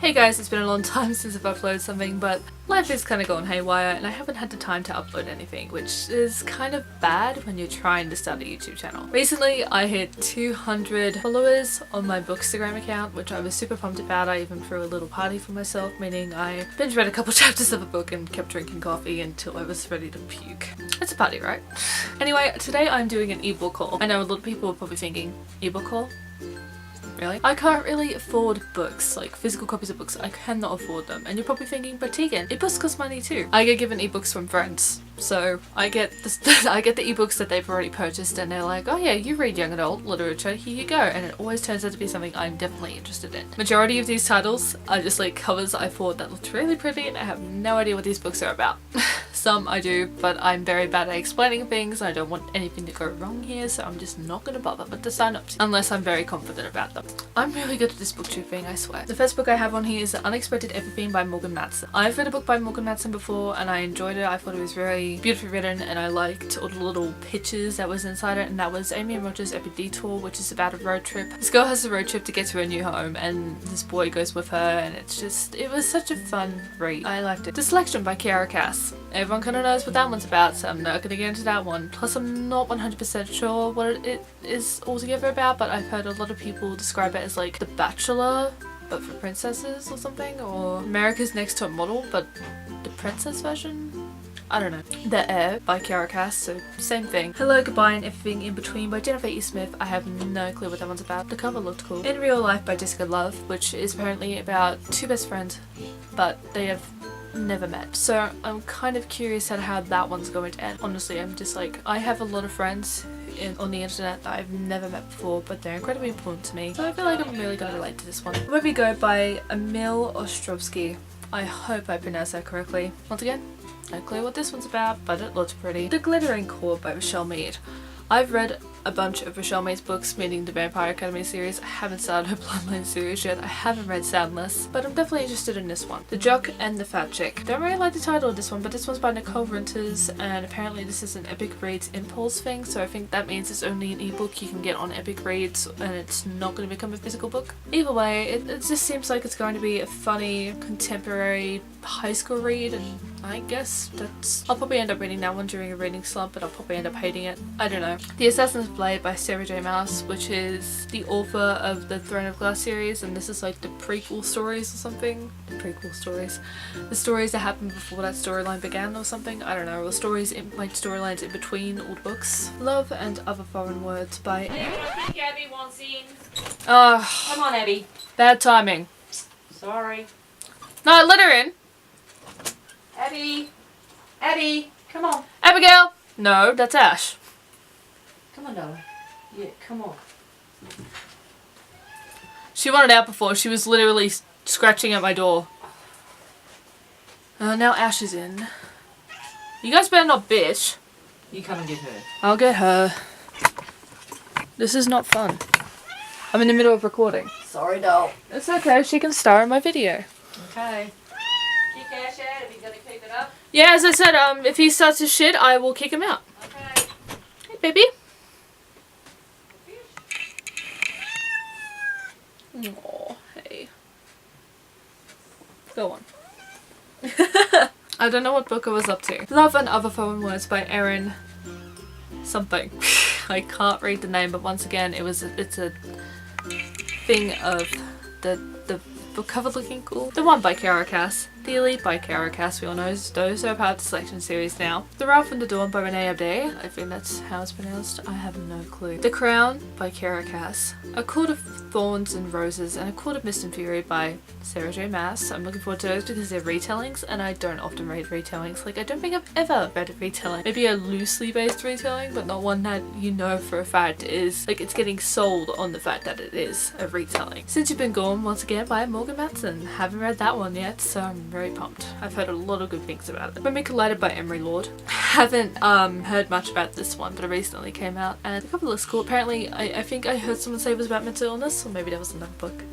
Hey guys, it's been a long time since I've uploaded something, but life has kind of gone haywire and I haven't had the time to upload anything, which is kind of bad when you're trying to start a YouTube channel. Recently, I hit 200 followers on my Bookstagram account, which I was super pumped about. I even threw a little party for myself, meaning I binge read a couple chapters of a book and kept drinking coffee until I was ready to puke. It's a party, right? Anyway, today I'm doing an ebook haul. I know a lot of people are probably thinking, ebook haul? Really? I can't really afford books, like physical copies of books. I cannot afford them. And you're probably thinking, but Tegan, ebooks cost money too. I get given ebooks from friends. So I get I get the ebooks that they've already purchased and they're like, oh yeah, you read young adult literature, here you go. And it always turns out to be something I'm definitely interested in. Majority of these titles are just like covers I thought that looked really pretty and I have no idea what these books are about. Some I do, but I'm very bad at explaining things. I don't want anything to go wrong here, so I'm just not going to bother with the sign-ups unless I'm very confident about them. I'm really good at this booktube thing, I swear. The first book I have on here is The Unexpected Everything by Morgan Matson. I've read a book by Morgan Matson before and I enjoyed it. I thought it was very beautifully written and I liked all the little pictures that was inside it, and that was Amy and Roger's Epic Detour, which is about a road trip. This girl has a road trip to get to her new home and this boy goes with her, and it was such a fun read. I liked it. The Selection by Kiara Cass. Everyone kind of knows what that one's about, so I'm not going to get into that one. Plus I'm not 100% sure what it is altogether about, but I've heard a lot of people describe it as like The Bachelor but for princesses or something, or America's Next Top Model but the princess version? I don't know. The Air by Kiara Cass, so same thing. Hello, Goodbye and Everything in Between by Jennifer E. Smith. I have no clue what that one's about. The cover looked cool. In Real Life by Jessica Love, which is apparently about two best friends, but they have never met. So I'm kind of curious at how that one's going to end. Honestly, I'm just like, I have a lot of friends on the internet that I've never met before, but they're incredibly important to me. So I feel like I'm really going to relate to this one. Where We Go by Emil Ostrovsky. I hope I pronounced that correctly. Once again, no clue what this one's about, but it looks pretty. The Glittering Court by Rochelle Mead. I've read a bunch of Rochelle Mead's books, meaning the Vampire Academy series. I haven't started her Bloodline series yet. I haven't read Soundless, but I'm definitely interested in this one. The Jock and the Fat Chick. Don't really like the title of this one, but this one's by Nicole Rinters, and apparently this is an Epic Reads Impulse thing, so I think that means it's only an ebook you can get on Epic Reads, and it's not going to become a physical book. Either way, it just seems like it's going to be a funny, contemporary high school read, and I guess I'll probably end up reading that one during a reading slump, but I'll probably end up hating it. I don't know. The Assassin's Blade by Sarah J. Maas, which is the author of the Throne of Glass series, and this is like the prequel stories or something. The prequel stories. The stories that happened before that storyline began or something. I don't know. Or stories like storylines in between all the books. Love and Other Foreign Words by I think Abby wants in. Come on, Abby. Bad timing. Sorry. No, let her in. Abby, come on. Abigail! No, that's Ash. Come on, darling. Yeah, come on. She wanted out before. She was literally scratching at my door. Now Ash is in. You guys better not bitch. You come and get her. I'll get her. This is not fun. I'm in the middle of recording. Sorry, doll. It's okay. She can star in my video. Okay. Kick Ash out if you're gonna keep it up. Yeah, as I said, if he starts his shit, I will kick him out. Okay. Hey, baby. Aw, hey. Go on. I don't know what book I was up to. Love and Other Foreign Words by Erin something. I can't read the name, but once again, it's a thing of the book cover looking cool. The One by Kiara Cass. The Elite by Kiara Cass. We all know those are part of the Selection series now. The Ralph and the Dawn by Renee Abday. I think that's how it's pronounced. I have no clue. The Crown by Kiara Cass. A Court of Thorns and Roses and A Court of Mist and Fury by Sarah J. Maas. I'm looking forward to those because they're retellings, and I don't often read retellings. Like, I don't think I've ever read a retelling. Maybe a loosely based retelling, but not one that you know for a fact is, like, it's getting sold on the fact that it is a retelling. Since You've Been Gone, once again by Morgan Matson. Haven't read that one yet, so I'm very pumped. I've heard a lot of good things about it. When We Collided by Emery Lord. Haven't heard much about this one, but it recently came out and the cover looks cool. Apparently, I think I heard someone say it was about mental illness, or maybe that was another book.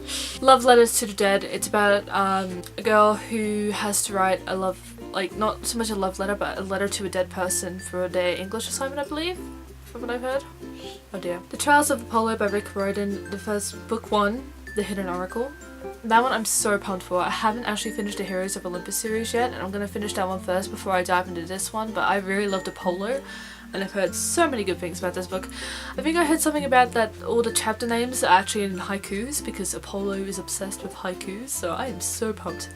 Love Letters to the Dead. It's about a girl who has to write a love, like, not so much a love letter, but a letter to a dead person for their English assignment, I believe, from what I've heard. Oh dear. The Trials of Apollo by Rick Riordan. The first book one, The Hidden Oracle. That one I'm so pumped for. I haven't actually finished the Heroes of Olympus series yet, and I'm going to finish that one first before I dive into this one, but I really loved Apollo, and I've heard so many good things about this book. I think I heard something about that all the chapter names are actually in haikus, because Apollo is obsessed with haikus, so I am so pumped.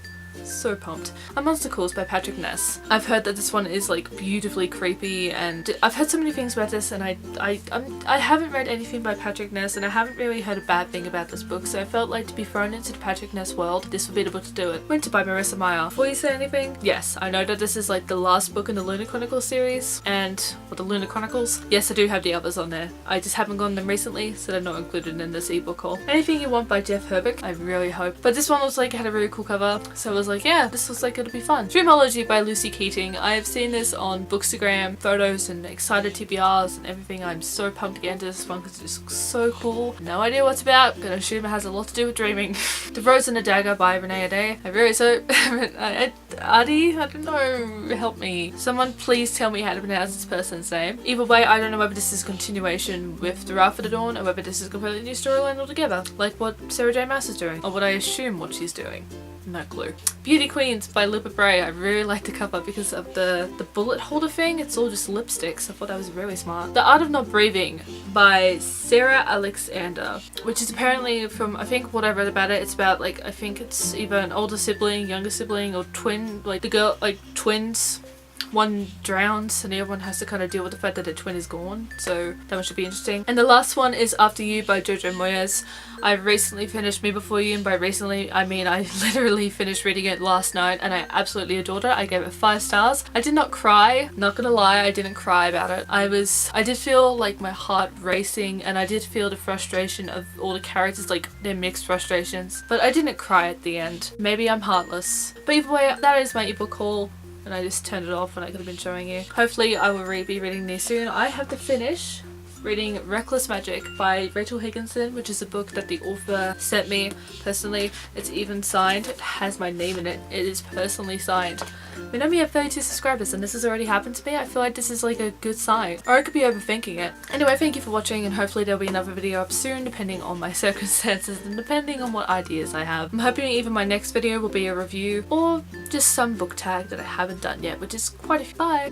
So pumped. A Monster Calls by Patrick Ness. I've heard that this one is like beautifully creepy, and I've heard so many things about this, and I haven't read anything by Patrick Ness, and I haven't really heard a bad thing about this book, so I felt like to be thrown into the Patrick Ness world, this would be the book to do it. Winter by Marissa Meyer. Before you say anything, yes, I know that this is like the last book in the Lunar Chronicles series, or the Lunar Chronicles. Yes, I do have the others on there. I just haven't gotten them recently, so they're not included in this ebook haul. Anything You Want by Jeff Herbeck, I really hope. But this one was like, had a really cool cover, so I was like, yeah, this looks like it'll be fun. Dreamology by Lucy Keating. I have seen this on Bookstagram, photos and excited TBRs and everything. I'm so pumped to get into this one because it just looks so cool. No idea what it's about, but I assume it has a lot to do with dreaming. The Rose and the Dagger by Renee Ade. I really Adi? I don't know. Help me. Someone please tell me how to pronounce this person's name. Either way, I don't know whether this is a continuation with The Wrath of the Dawn or whether this is a completely new storyline altogether, like what Sarah J Maas is doing, or what I assume what she's doing. No clue. Beauty Queens by Lupa Bray. I really like the cover because of the bullet holder thing. It's all just lipsticks. I thought that was really smart. The Art of Not Breathing by Sarah Alexander, which is apparently from, I think what I read about it, it's about like, I think it's either an older sibling, younger sibling, or twin, like the girl, like twins. One drowns and the other one has to kind of deal with the fact that the twin is gone, so that one should be interesting. And the last one is After You by Jojo Moyes. I recently finished Me Before You, and by recently I mean I literally finished reading it last night and I absolutely adored it. I gave it 5 stars. I did not cry, not gonna lie, I didn't cry about it. I did feel like my heart racing, and I did feel the frustration of all the characters, like their mixed frustrations, but I didn't cry at the end. Maybe I'm heartless. But either way, that is my ebook haul. And I just turned it off when I could have been showing you. Hopefully I will be reading these soon. I have to finish reading Reckless Magic by Rachel Higginson, which is a book that the author sent me personally. It's even signed. It has my name in it. It is personally signed. We only have 32 subscribers and this has already happened to me. I feel like this is like a good sign. Or I could be overthinking it. Anyway, thank you for watching, and hopefully there'll be another video up soon depending on my circumstances and depending on what ideas I have. I'm hoping either my next video will be a review or just some book tag that I haven't done yet, which is quite a few. Bye!